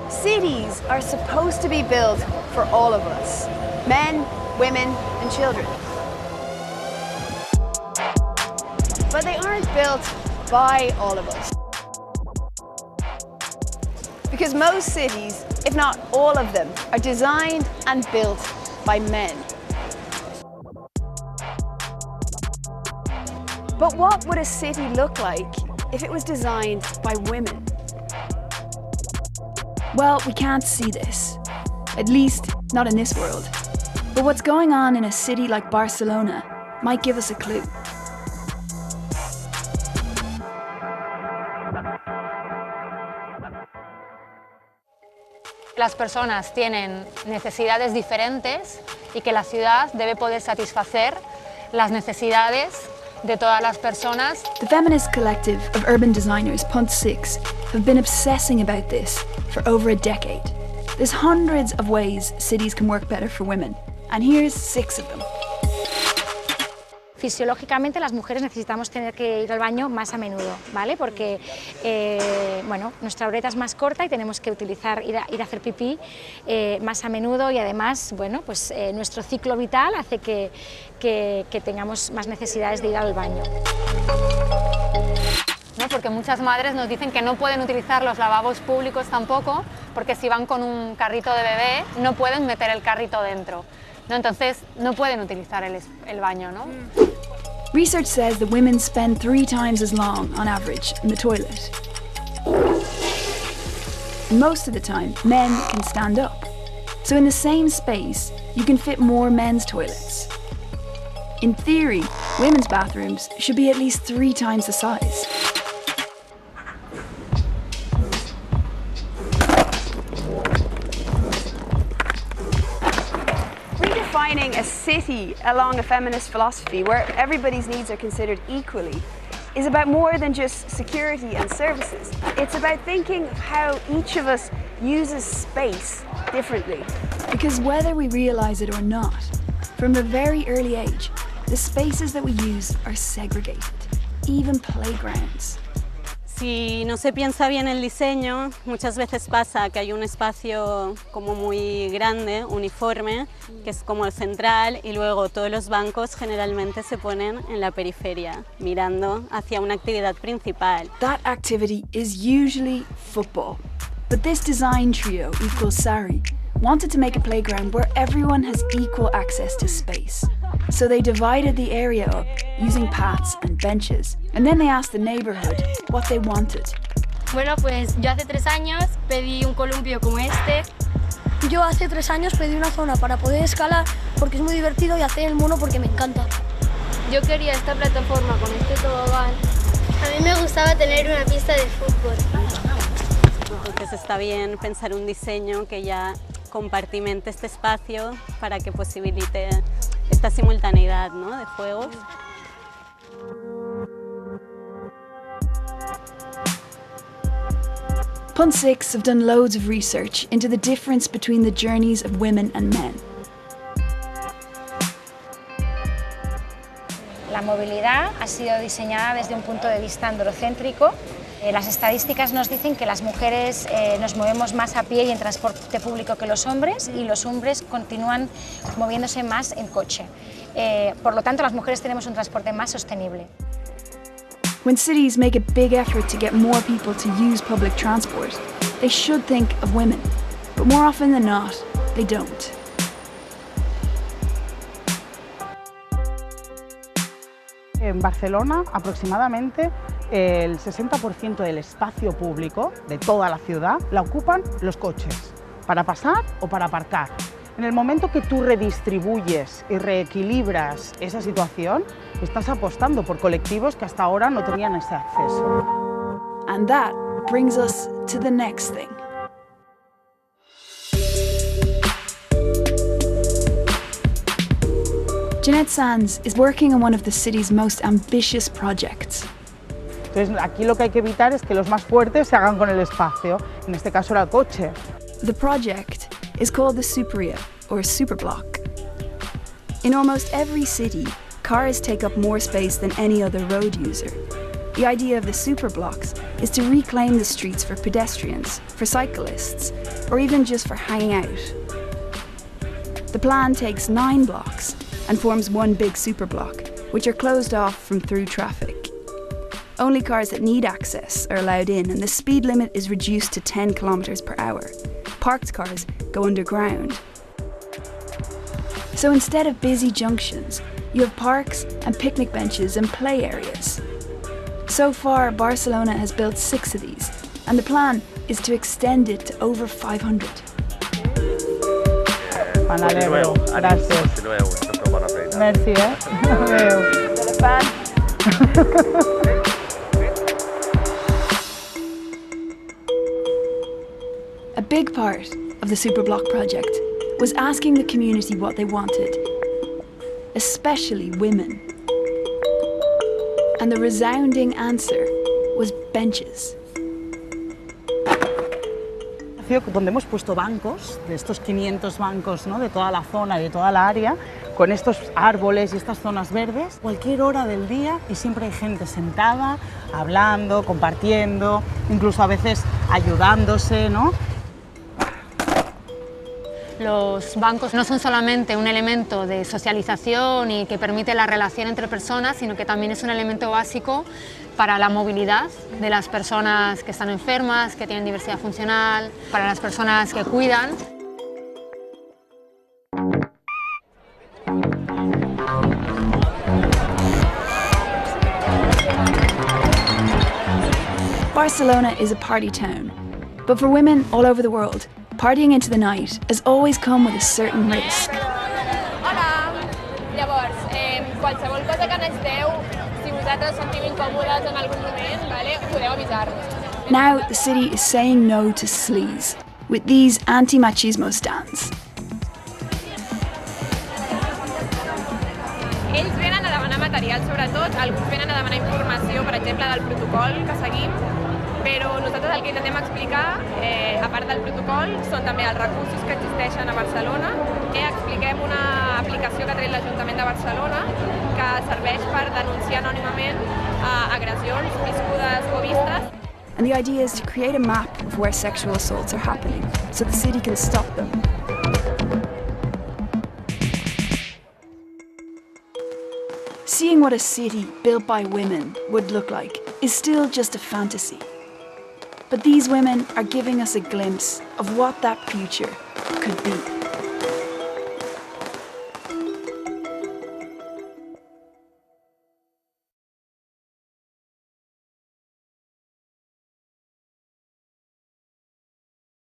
Cities are supposed to be built for all of us, men, women, and children. But they aren't built by all of us. Because most cities, if not all of them, are designed and built by men. But what would a city look like if it was designed by women? Well, we can't see this. At least, not in this world. But what's going on in a city like Barcelona might give us a clue. Las personas tienen necesidades diferentes y que la ciudad debe poder satisfacer las necesidades de todas las personas. The feminist collective of urban designers, Punt 6, have been obsessing about this for over a decade. There's hundreds of ways cities can work better for women, and here's 6 of them. Fisiológicamente las mujeres necesitamos tener que ir al baño más a menudo, ¿vale? Porque bueno, nuestra uretra es más corta y tenemos que ir a hacer pipí más a menudo y además bueno, pues, nuestro ciclo vital hace que tengamos más necesidades de ir al baño. ¿No? Porque muchas madres nos dicen que no pueden utilizar los lavabos públicos tampoco, porque si van con un carrito de bebé no pueden meter el carrito dentro, ¿no? Entonces no pueden utilizar el baño, ¿no? Research says that women spend 3 times as long, on average, in the toilet. And most of the time, men can stand up. So in the same space, you can fit more men's toilets. In theory, women's bathrooms should be at least 3 times the size. Redefining a city along a feminist philosophy where everybody's needs are considered equally is about more than just security and services. It's about thinking of how each of us uses space differently. Because whether we realize it or not, from a very early age, the spaces that we use are segregated, even playgrounds. Si no se piensa bien el diseño, muchas veces pasa que hay un espacio como muy grande, uniforme, que es como el central, y luego todos los bancos generalmente se ponen en la periferia, mirando hacia una actividad principal. That activity is usually football. But this design trio, equals Sari, wanted to make a playground where everyone has equal access to space. So they divided the area up using paths and benches, and then they asked the neighborhood what they wanted. Bueno, pues yo hace 3 años pedí un columpio como este. Yo hace 3 años pedí una zona para poder escalar porque es muy divertido y hacer el mono porque me encanta. Yo quería esta plataforma con este tobogán. A mí me gustaba tener una pista de fútbol. Entonces está bien pensar un diseño que ya compartimente este espacio para que posibilite esta simultaneidad, ¿no?, de juegos. Punt 6 have done loads of research into the difference between the journeys of women and men. La movilidad ha sido diseñada desde un punto de vista androcéntrico. Las estadísticas nos dicen que las mujeres nos movemos más a pie y en transporte público que los hombres, y los hombres continúan moviéndose más en coche. Por lo tanto, las mujeres tenemos un transporte más sostenible. When cities make a big effort to get more people to use public transport, they should think of women, but more often than not, they don't. En Barcelona, aproximadamente el 60% del espacio público de toda la ciudad la ocupan los coches, para pasar o para aparcar. En el momento que tú redistribuyes y reequilibras esa situación, estás apostando por colectivos que hasta ahora no tenían ese acceso. And that brings us to the next thing. Jeanette Sands is working on one of the city's most ambitious projects. Entonces, aquí lo que hay que evitar es que los más fuertes se hagan con el espacio, en este caso era el coche. The project is called the Superia, or Superblock. In almost every city, cars take up more space than any other road user. The idea of the superblocks is to reclaim the streets for pedestrians, for cyclists, or even just for hanging out. The plan takes 9 blocks and forms one big superblock, which are closed off from through traffic. Only cars that need access are allowed in, and the speed limit is reduced to 10 kilometers per hour. Parked cars go underground. So instead of busy junctions, you have parks and picnic benches and play areas. So far, Barcelona has built 6 of these, and the plan is to extend it to over 500. Panadero, gracias. Merci, A big part of the Superblock project was asking the community what they wanted, especially women. And the resounding answer was benches. Donde hemos puesto bancos, de estos 500 bancos, ¿no?, de toda la zona y de toda la área, con estos árboles y estas zonas verdes, cualquier hora del día, y siempre hay gente sentada, hablando, compartiendo, incluso a veces ayudándose, ¿no? Los bancos no son solamente un elemento de socialización y que permite la relación entre personas, sino que también es un elemento básico para la movilidad de las personas que están enfermas, que tienen diversidad funcional, para las personas que cuidan. Barcelona is a party town, but for women all over the world, partying into the night has always come with a certain risk. Hola! Llavors, qualsevol cosa que necessiteu, si vosaltres sentiu incòmodes en algun moment, vale, podeu avisar-nos. Now the city is saying no to sleaze, with these anti-machismo stands. Ells venen a demanar material, sobretot, alguns venen a demanar informació, per exemple, del protocol que seguim, però nosaltres el que intentem explicar, a part del protocol, són també els recursos que existeixen a Barcelona. Expliquem una aplicació que ha tret l'Ajuntament de Barcelona que serveix per denunciar anònimament agressions viscudes o vistes. And the idea is to create a map of where sexual assaults are happening, so the city can stop them. Seeing what a city built by women would look like is still just a fantasy. But these women are giving us a glimpse of what that future could be.